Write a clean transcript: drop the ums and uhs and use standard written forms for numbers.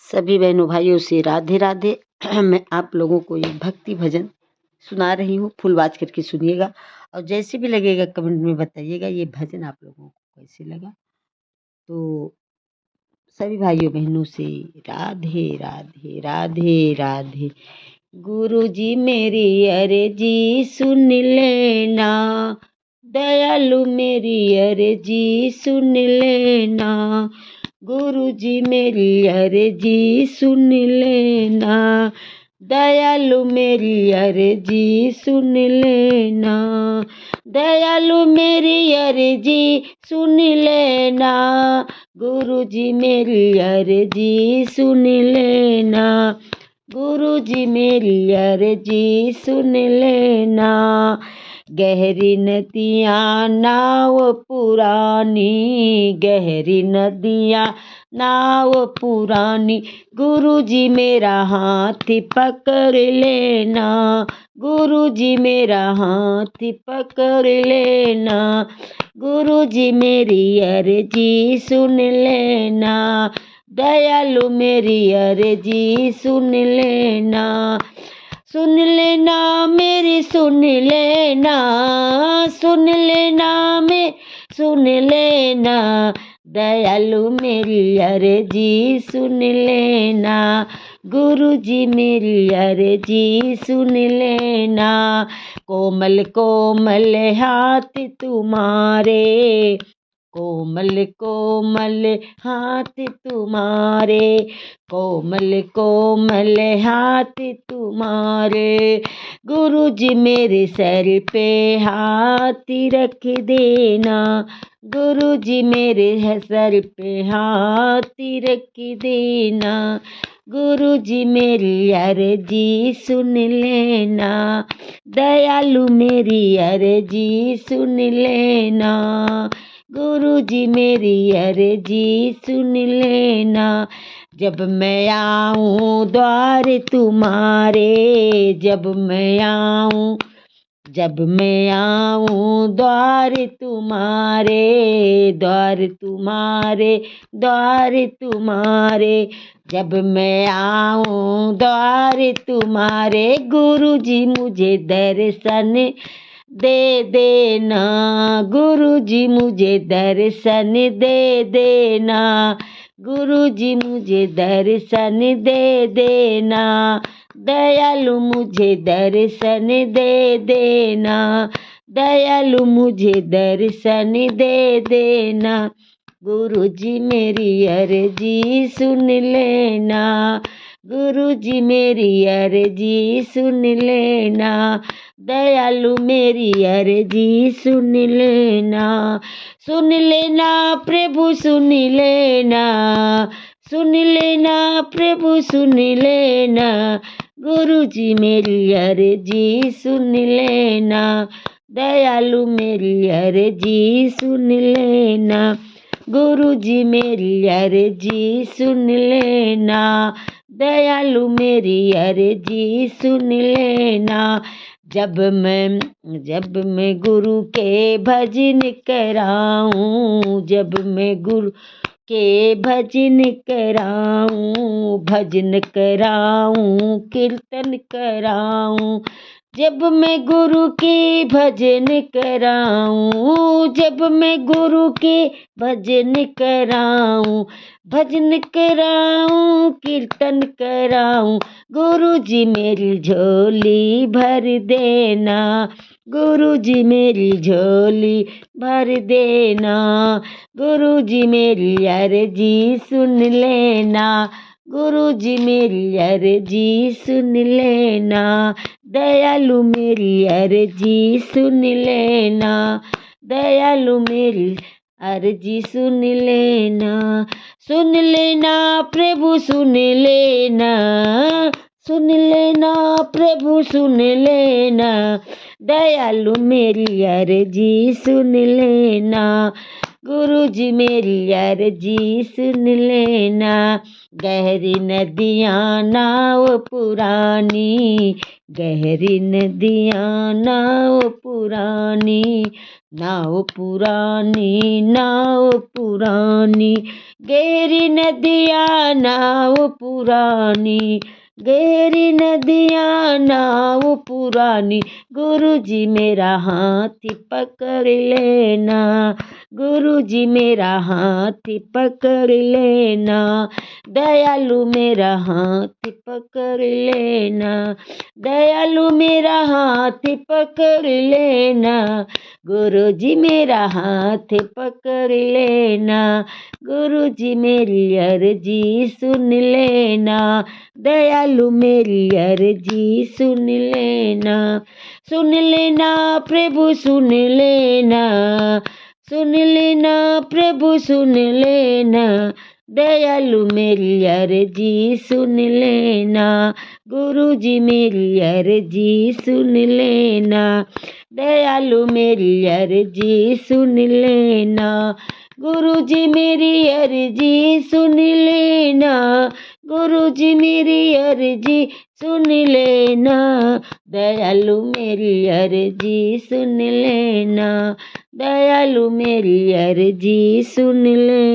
सभी बहनों भाइयों से राधे राधे। मैं आप लोगों को ये भक्ति भजन सुना रही हूँ, फुल बाज करके सुनिएगा और जैसे भी लगेगा कमेंट में बताइएगा ये भजन आप लोगों को कैसे लगा। तो सभी भाइयों बहनों से राधे राधे राधे राधे। गुरु जी मेरी अर्जी सुन लेना, दयालु मेरी अर्जी सुन लेना। गुरु जी मेरी अर्जी सुन लेना, दयालु मेरी अर्जी सुन लेना। दयालु मेरी अर्जी सुन लेना, गुरु जी मेरी अर्जी सुन लेना। गुरु जी मेरी अर्जी सुन लेना। गहरी नदियाँ नाव पुरानी, गहरी नदियाँ नाव पुरानी। गुरु जी मेरा हाथ पकड़ लेना, गुरु जी मेरा हाथ पकड़ लेना। गुरु जी मेरी अर्जी सुन लेना, दयालु मेरी अर्जी सुन लेना। सुन लेना मेरी सुन लेना, सुन लेना मैं सुन लेना। दयालु मेरी अर्जी सुन लेना, गुरु जी मेरी अर्जी सुन लेना। कोमल कोमल हाथ तुम्हारे, कोमल कोमल हाथ तुम्हारे, कोमल कोमल हाथ तुम्हारे। गुरु जी मेरे सर पे हाथ रख देना, गुरु जी मेरे सर पे हाथ रख देना। गुरु जी मेरी अर्जी सुन लेना, दयालु मेरी अर्जी सुन लेना। गुरु जी मेरी अर्जी सुन लेना। जब मैं आऊँ द्वार तुम्हारे, जब मैं आऊँ, जब मैं आऊँ द्वार तुम्हारे, द्वार तुम्हारे, द्वार तुम्हारे। जब मैं आऊँ द्वार तुम्हारे, गुरु जी मुझे दर्शन दे देना, गुरु जी मुझे दर्शन दे देना। गुरु जी मुझे दर्शन दे देना, दयालु मुझे दर्शन दे देना। दयालु मुझे दर्शन दे देना। गुरु जी मेरी अर्जी सुन लेना, गुरु जी मेरी अर्जी सुन लेना। दयालु मेरी अर्जी सुन लेना। सुन लेना प्रभु सुन लेना, सुन लेना प्रभु सुन लेना। गुरु जी मेरी अर्जी सुन लेना, दयालु मेरी अर्जी सुन लेना। गुरु जी मेरी अर्जी सुन लेना, दयालु मेरी अर्जी सुन लेना। जब मैं गुरु के भजन कराऊं, जब मैं गुरु के भजन कराऊं, भजन कराऊं, कीर्तन कराऊं। जब मैं गुरु के भजन कराऊं, जब मैं गुरु के भजन कराऊं, भजन कराऊं, कीर्तन कराऊं। गुरु जी मेरी झोली भर देना, गुरु जी मेरी झोली भर देना। गुरु जी मेरी अर्जी सुन लेना, गुरु जी मेरी अर्जी सुन लेना। दयालु मेरी अर्जी सुन लेना, दयालु मेरी अर्जी सुन लेना। सुन लेना प्रभु सुन लेना, सुन लेना प्रभु सुन लेना। दयालु मेरी अर्जी सुन लेना, गुरु जी मेरी अर्जी सुन लेना। गहरी नदियाँ नाव पुरानी, गहरी नदियाँ नाव पुरानी, नाव पुरानी नाव पुरानी, गहरी नदियाँ नाव पुरानी, गहरी नदियाँ नाव पुरानी। गुरु जी मेरा हाथ पकड़ लेना, गुरु जी मेरा हाथ पकड़ लेना, दयालु मेरा हाथ पकड़ लेना, दयालु मेरा हाथ पकड़ लेना। गुरु जी मेरा हाथ पकड़ लेना, गुरु जी मेरी अर्जी सुन लेना, दयालु मेरी अर्जी सुन लेना। सुन लेना प्रभु सुन लेना, सुन लेना प्रभु सुन लेना, दयालु मेरी अर्जी सुन लेना। गुरु जी मेरी अर्जी सुन लेना, दयालु मेरी अर्जी सुन लेना। गुरु जी मेरी अर्जी सुन लेना, गुरु जी मेरी अर्जी सुन लेना, दयालु मेरी अर्जी सुन लेना, दयालु मेरी अर्जी सुन ले।